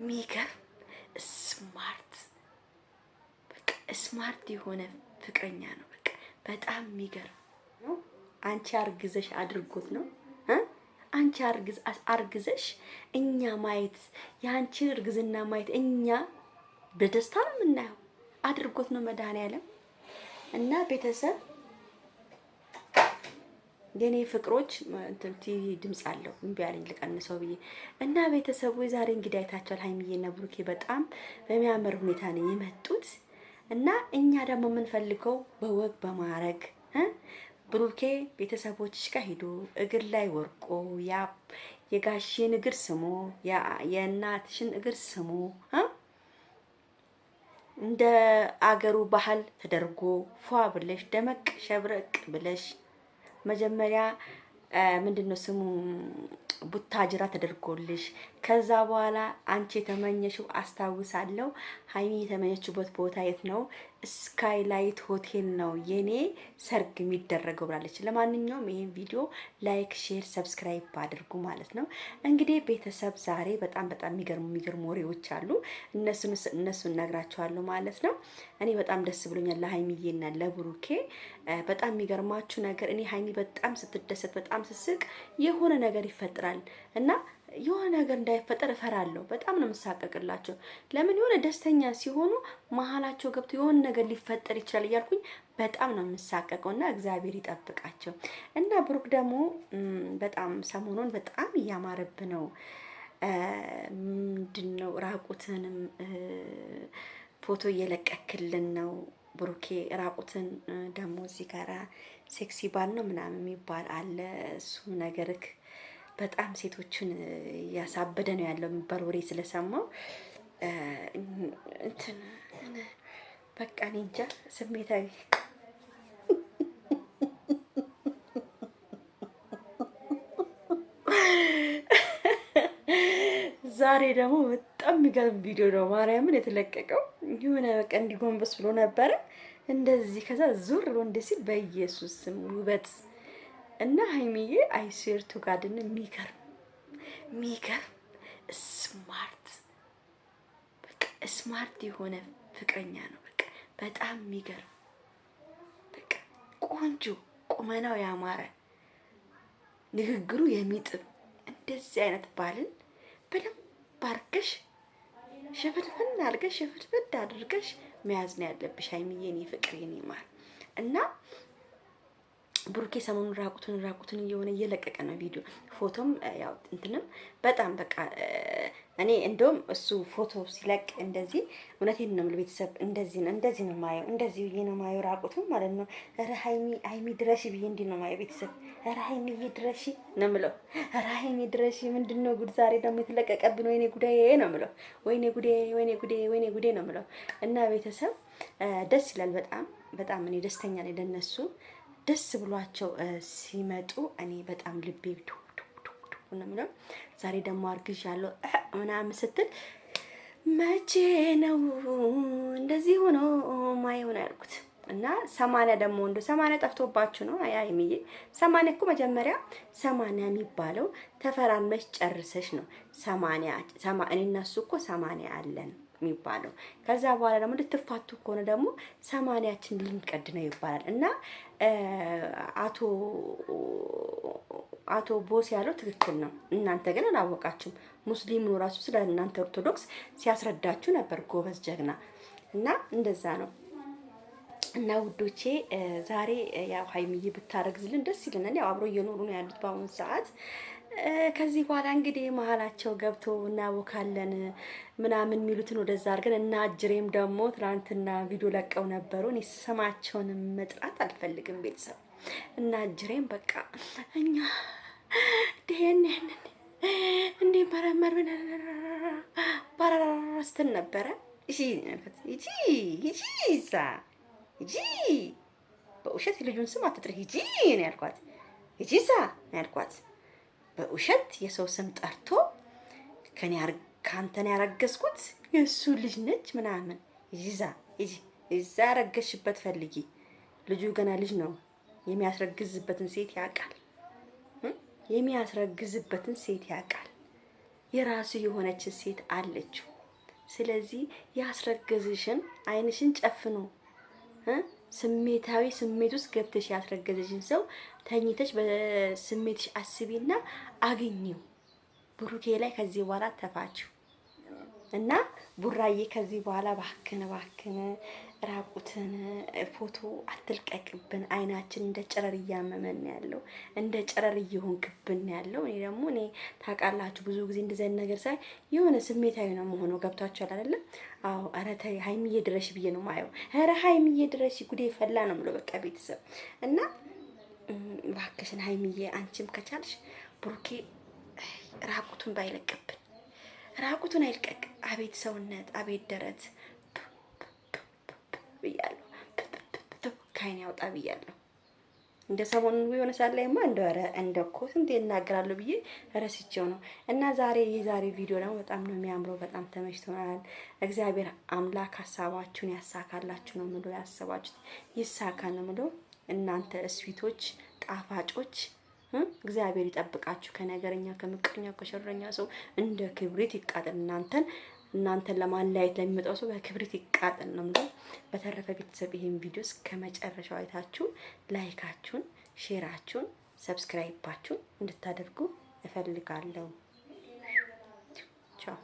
ሚገርም ስማርት በቃ ስማርት የሆነ ፍቅረኛ ነው። በቃ በጣም የሚገርም ነው። አንቺ አርግዘሽ አድርጎት ነው አንቺ አርግዘሽ እኛ ማየት የአንቺን እርግዝና ማየት እኛ በደስታ ነው የምናየው። አድርጎት ነው መድኃኒዓለም እና ቤተሰብ የኔ ፍቅሮች ቲቪ ድምጽ አለው እምቢ አለኝ ልቀንሰው ብዬ እና ቤተሰቡ ዛሬ እንግዲህ አይታችኋል። ሀይሚዬና ብሩኬ በጣም በሚያምር ሁኔታ ነው የመጡት እና እኛ ደግሞ የምንፈልገው በወግ በማረግ ብሩኬ ቤተሰቦችሽ ጋር ሄዶ እግር ላይ ወርቆ ያ የጋሽን እግር ስሞ የእናትሽን እግር ስሞ እንደ አገሩ ባህል ተደርጎ ፏ ብለሽ ደመቅ ሸብረቅ ብለሽ መጀመሪያ ምንድነው ስሙ ቡታጅራ ተደርጎልሽ ከዛ በኋላ አንቺ የተመኘሽው አስታውሳለሁ። ሀይሚ የተመኘችበት ቦታ የት ነው? ስካይላይት ሆቴል ነው የኔ ሰርግ የሚደረገው ብላለች። ለማንኛውም ይሄን ቪዲዮ ላይክ፣ ሼር፣ ሰብስክራይብ አድርጉ ማለት ነው። እንግዲህ ቤተሰብ ዛሬ በጣም የሚገርሙ ወሬዎች አሉ። እነሱን ነግራቸዋለሁ ማለት ነው። እኔ በጣም ደስ ብሎኛል ለሀይሚዬና ለብሩኬ። በጣም የሚገርማችሁ ነገር እኔ ሀይሚ በጣም ስትደሰት በጣም ስስቅ የሆነ ነገር ይፈጥራል እና የሆነ ነገር እንዳይፈጠር እፈራለሁ። በጣም ነው የምሳቀቅላቸው። ለምን የሆነ ደስተኛ ሲሆኑ መሀላቸው ገብቶ የሆነ ነገር ሊፈጠር ይችላል እያልኩኝ በጣም ነው የምሳቀቀውና እግዚአብሔር ይጠብቃቸው። እና ብሩክ ደግሞ በጣም ሰሞኑን በጣም እያማረብ ነው። ምንድነው ራቁትንም ፎቶ እየለቀክልን ነው ብሩኬ። ራቁትን ደግሞ እዚህ ጋራ ሴክሲ ባል ነው ምናምን የሚባል አለ። እሱ ነገርክ በጣም ሴቶችን ያሳበደ ነው ያለው የሚባል ወሬ ስለሰማው እንትን በቃ እኔ እንጃ ስሜታዊ ዛሬ ደግሞ በጣም የሚገርም ቪዲዮ ነው ማርያምን የተለቀቀው። የሆነ በቃ እንዲጎንበስ ብሎ ነበረ እንደዚህ ከዛ ዙር ብሎ እንደዚህ በኢየሱስ ስም ውበት እና ሀይሚዬ አይስዌር ቱ ጋድን የሚገርም ስማርት በቃ ስማርት የሆነ ፍቅረኛ ነው። በቃ በጣም የሚገርም በቃ ቆንጆ ቁመናው ያማረ ንግግሩ የሚጥም እንደዚህ አይነት ባልን በደንብ አድርገሽ ሽፍድፍድ አድርገሽ ሽፍድፍድ አድርገሽ መያዝ ነው ያለብሽ ሀይሚዬ፣ የኔ ፍቅር የኔ ማር እና ብሩኬ ሰሞኑን ራቁቱን እየሆነ እየለቀቀ ነው ቪዲዮ ፎቶም ያው እንትንም በጣም በቃ እኔ እንደውም እሱ ፎቶ ሲለቅ እንደዚህ እውነቴን ነው የምልህ ቤተሰብ እንደዚህ ነው ማየው፣ እንደዚህ ብዬ ነው ማየው ራቁቱን ማለት ነው። ኧረ ሀይሚ ድረሺ ብዬ እንዲህ ነው ማየው ቤተሰብ። ኧረ ሀይሚዬ ድረሺ ነው የምለው። ኧረ ሀይሚ ድረሺ ምንድነው ጉድ ዛሬ ደግሞ የተለቀቀብን? ወይኔ ጉዴ ነው የምለው። ወይኔ ጉዴ ነው የምለው። እና ቤተሰብ ደስ ይላል በጣም እኔ ደስተኛ ነኝ ለነሱ ደስ ብሏቸው ሲመጡ እኔ በጣም ልቤ ነው የምለው። ዛሬ ደግሞ አርግዣለሁ ምናምን ስትል መቼ ነው እንደዚህ ሆኖ ማየው ነው ያልኩት። እና 80 ደግሞ እንደ 80 ጠፍቶባችሁ ነው ሀይሚዬ። 80 እኮ መጀመሪያ 80 የሚባለው ተፈራርመሽ ጨርሰሽ ነው 80 እኔ እና እሱ እኮ 80 አለን የሚባለው። ከዛ በኋላ ደግሞ ልትፋቱ ከሆነ ደግሞ 80ችን ልንቀድ ነው ይባላል። እና አቶ ቦስ ያለው ትክክል ነው። እናንተ ግን አላወቃችሁም። ሙስሊሙ ራሱ ስለ እናንተ ኦርቶዶክስ ሲያስረዳችሁ ነበር። ጎበዝ ጀግና። እና እንደዛ ነው። እና ውዶቼ ዛሬ ያው ሀይሚዬ ብታረግዝልን ደስ ይለናል። ያው አብሮ እየኖሩ ነው ያሉት በአሁኑ ሰዓት። ከዚህ በኋላ እንግዲህ መሀላቸው ገብቶ እናቦካለን ምናምን የሚሉትን ወደዛ አድርገን እና አጅሬም ደግሞ ትናንትና ቪዲዮ ለቀው ነበሩ። እኔ ስማቸውን መጥራት አልፈልግም ቤተሰብ። እና አጅሬም በቃ እኛ ደህነን እንዴ መረመር ባራራስተን ነበረ። እጂ በውሸት ልጁን ስም አትጥሪ ሂጂ ነው ያልኳት። ሂጂሳ ነው ያልኳት። በውሸት የሰው ስም ጠርቶ ካንተን ያረገዝኩት የሱ ልጅ ነች ምናምን። እዛ ያረገዝሽበት ፈልጊ። ልጁ ገና ልጅ ነው። የሚያስረግዝበትን ሴት ያውቃል። የራሱ የሆነች ሴት አለችው። ስለዚህ ያስረገዝሽን አይንሽን ጨፍኖ ስሜታዊ ስሜት ውስጥ ገብተሽ ያስረገዝሽን ሰው ተኝተሽ በስሜትሽ አስቢና አግኚው። ብሩኬ ላይ ከዚህ በኋላ ተፋችሁ እና ቡራዬ ከዚህ በኋላ ባክን ራቁትን ፎቶ አትልቀቅብን። አይናችን እንደ ጨረር እያመመን ያለው እንደ ጨረር እየሆንክብን ያለው። እኔ ታውቃላችሁ ብዙ ጊዜ እንደዚህ አይነት ነገር ሳይ የሆነ ስሜታዊ ነው መሆነው። ገብታችኋል አይደለ? አዎ። ኧረ ተይ ሀይሚዬ ድረሽ ብዬ ነው ማየው። ኧረ ሀይሚዬ ድረሽ ጉዴ ፈላ ነው ብሎ በቃ ቤተሰብ እና ባክሽን ሀይሚዬ አንቺም ከቻልሽ ብሩኬ ራቁቱን ባይለቅብን። ራቁቱን አይልቀቅ። አቤት ሰውነት፣ አቤት ደረት ብያለሁ። ካይን ያውጣ ብያለሁ። እንደ ሰሞኑን የሆነ ሰዓት ላይማ እንደኮ ስንት እናገራለሁ ብዬ ረስቼው ነው። እና የዛሬ ቪዲዮ ደግሞ በጣም ነው የሚያምረው። በጣም ተመችቶናል። እግዚአብሔር አምላክ ሀሳባችሁን ያሳካላችሁ ነው ምሎ። ያሰባችሁት ይሳካ ነው ምሎ። እናንተ እስዊቶች ጣፋጮች እግዚአብሔር ይጠብቃችሁ ከነገረኛ ከምቀኛ ከሸረኛ ሰው እንደ ክብሪት ይቃጠል። እናንተን ለማለያየት ለሚመጣው ሰው በክብሪት ይቃጠል ነው የምለው። በተረፈ ቤተሰብ ይሄን ቪዲዮ እስከመጨረሻው አይታችሁ ላይካችሁን፣ ሼራችሁን፣ ሰብስክራይባችሁን እንድታደርጉ እፈልጋለሁ። ቻው